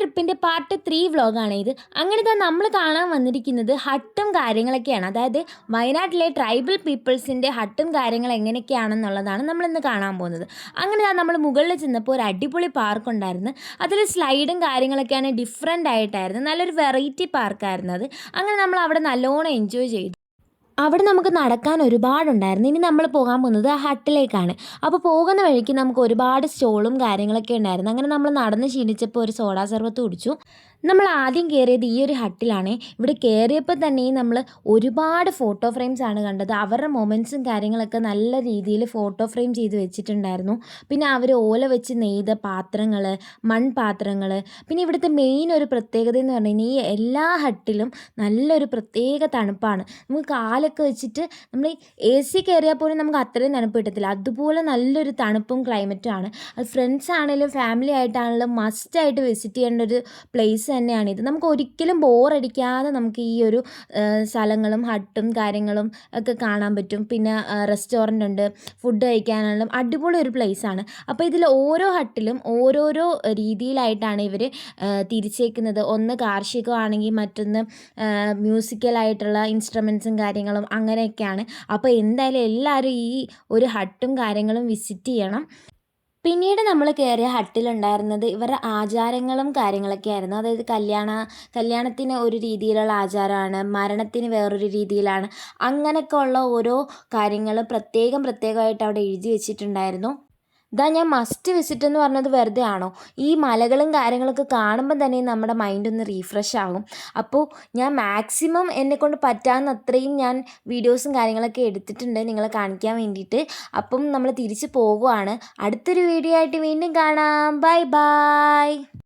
ട്രിപ്പിൻ്റെ part 3 വ്ളോഗാണ് ഇത്. അങ്ങനെ തന്നെ നമ്മൾ കാണാൻ വന്നിരിക്കുന്നത് ഹട്ടും കാര്യങ്ങളൊക്കെയാണ്. അതായത് വയനാട്ടിലെ ട്രൈബൽ പീപ്പിൾസിൻ്റെ ഹട്ടും കാര്യങ്ങൾ എങ്ങനെയൊക്കെയാണെന്നുള്ളതാണ് നമ്മളിന്ന് കാണാൻ പോകുന്നത്. അങ്ങനെ നമ്മൾ മുകളിൽ ചെന്നപ്പോൾ ഒരു അടിപൊളി പാർക്ക് ഉണ്ടായിരുന്നു. അതിൽ സ്ലൈഡും കാര്യങ്ങളൊക്കെയാണ് ഡിഫറെൻ്റ് ആയിട്ടായിരുന്നു. നല്ലൊരു വെറൈറ്റി പാർക്കായിരുന്നു അത്. അങ്ങനെ നമ്മൾ അവിടെ നല്ലോണം എൻജോയ് ചെയ്തു. അവിടെ നമുക്ക് നടക്കാൻ ഒരുപാടുണ്ടായിരുന്നു. ഇനി നമ്മൾ പോകാൻ പോകുന്നത് ആ ഹട്ടിലേക്കാണ്. അപ്പോൾ പോകുന്ന വഴിക്ക് നമുക്ക് ഒരുപാട് സ്റ്റോളും കാര്യങ്ങളൊക്കെ ഉണ്ടായിരുന്നു. അങ്ങനെ നമ്മൾ നടന്ന് ക്ഷീണിച്ചപ്പോൾ ഒരു സോഡാ സർബത്ത് കുടിച്ചു. നമ്മൾ ആദ്യം കയറിയത് ഈ ഒരു ഹട്ടിലാണ്. ഇവിടെ കയറിയപ്പോൾ തന്നെ നമ്മൾ ഒരുപാട് ഫോട്ടോ ഫ്രെയിംസ് ആണ് കണ്ടത്. അവരുടെ മൊമെൻറ്റ്സും കാര്യങ്ങളൊക്കെ നല്ല രീതിയിൽ ഫോട്ടോ ഫ്രെയിം ചെയ്ത് വെച്ചിട്ടുണ്ടായിരുന്നു. പിന്നെ അവർ ഓല വെച്ച് നെയ്ത പാത്രങ്ങൾ, മൺപാത്രങ്ങൾ. പിന്നെ ഇവിടുത്തെ മെയിൻ ഒരു പ്രത്യേകത എന്ന് പറഞ്ഞു കഴിഞ്ഞാൽ ഈ എല്ലാ ഹട്ടിലും നല്ലൊരു പ്രത്യേക തണുപ്പാണ്. നമുക്ക് കാലൊക്കെ വെച്ചിട്ട് നമ്മൾ AC കയറിയാൽ പോലും നമുക്ക് അത്രയും തണുപ്പ് കിട്ടത്തില്ല. അതുപോലെ നല്ലൊരു തണുപ്പും ക്ലൈമറ്റും ആണ്. അത് ഫ്രണ്ട്സ് ആണെങ്കിലും ഫാമിലി ആയിട്ടാണെങ്കിലും മസ്റ്റായിട്ട് വിസിറ്റ് ചെയ്യേണ്ട ഒരു പ്ലേസ് തന്നെയാണിത്. നമുക്ക് ഒരിക്കലും ബോറടിക്കാതെ നമുക്ക് ഈ ഒരു സ്ഥലങ്ങളും ഹട്ടും കാര്യങ്ങളും ഒക്കെ കാണാൻ പറ്റും. പിന്നെ റെസ്റ്റോറൻ്റ് ഉണ്ട്, ഫുഡ് കഴിക്കാനാണെങ്കിലും അടിപൊളി ഒരു പ്ലേസാണ്. അപ്പോൾ ഇതിൽ ഓരോ ഹട്ടിലും ഓരോരോ രീതിയിലായിട്ടാണ് ഇവർ തിരിച്ചേക്കുന്നത്. ഒന്ന് കാർഷികമാണെങ്കിൽ മറ്റൊന്ന് മ്യൂസിക്കലായിട്ടുള്ള ഇൻസ്ട്രുമെൻസും കാര്യങ്ങളും അങ്ങനെയൊക്കെയാണ്. അപ്പോൾ എന്തായാലും എല്ലാവരും ഈ ഒരു ഹട്ടും കാര്യങ്ങളും വിസിറ്റ് ചെയ്യണം. പിന്നീട് നമ്മൾ കയറിയ ഹട്ടിലുണ്ടായിരുന്നത് ഇവരുടെ ആചാരങ്ങളും കാര്യങ്ങളൊക്കെ ആയിരുന്നു. അതായത് കല്യാണത്തിന് ഒരു രീതിയിലുള്ള ആചാരമാണ്, മരണത്തിന് വേറൊരു രീതിയിലാണ്. അങ്ങനെയൊക്കെ ഉള്ള ഓരോ കാര്യങ്ങൾ പ്രത്യേകമായിട്ട് അവിടെ എഴുതി വെച്ചിട്ടുണ്ടായിരുന്നു. ഞാൻ മസ്റ്റ് വിസിറ്റ് എന്ന് പറഞ്ഞത് വെറുതെ ആണോ? ഈ മലകളും കാര്യങ്ങളൊക്കെ കാണുമ്പോൾ തന്നെ നമ്മുടെ മൈൻഡ് ഒന്ന് റീഫ്രഷ് ആകും. അപ്പോൾ ഞാൻ മാക്സിമം എന്നെക്കൊണ്ട് പറ്റാവുന്ന അത്രയും ഞാൻ വീഡിയോസും കാര്യങ്ങളൊക്കെ എടുത്തിട്ടുണ്ട് നിങ്ങളെ കാണിക്കാൻ വേണ്ടിയിട്ട്. അപ്പം നമ്മൾ തിരിച്ച് പോകുവാണ്. അടുത്തൊരു വീഡിയോ ആയിട്ട് വീണ്ടും കാണാം. Bye bye.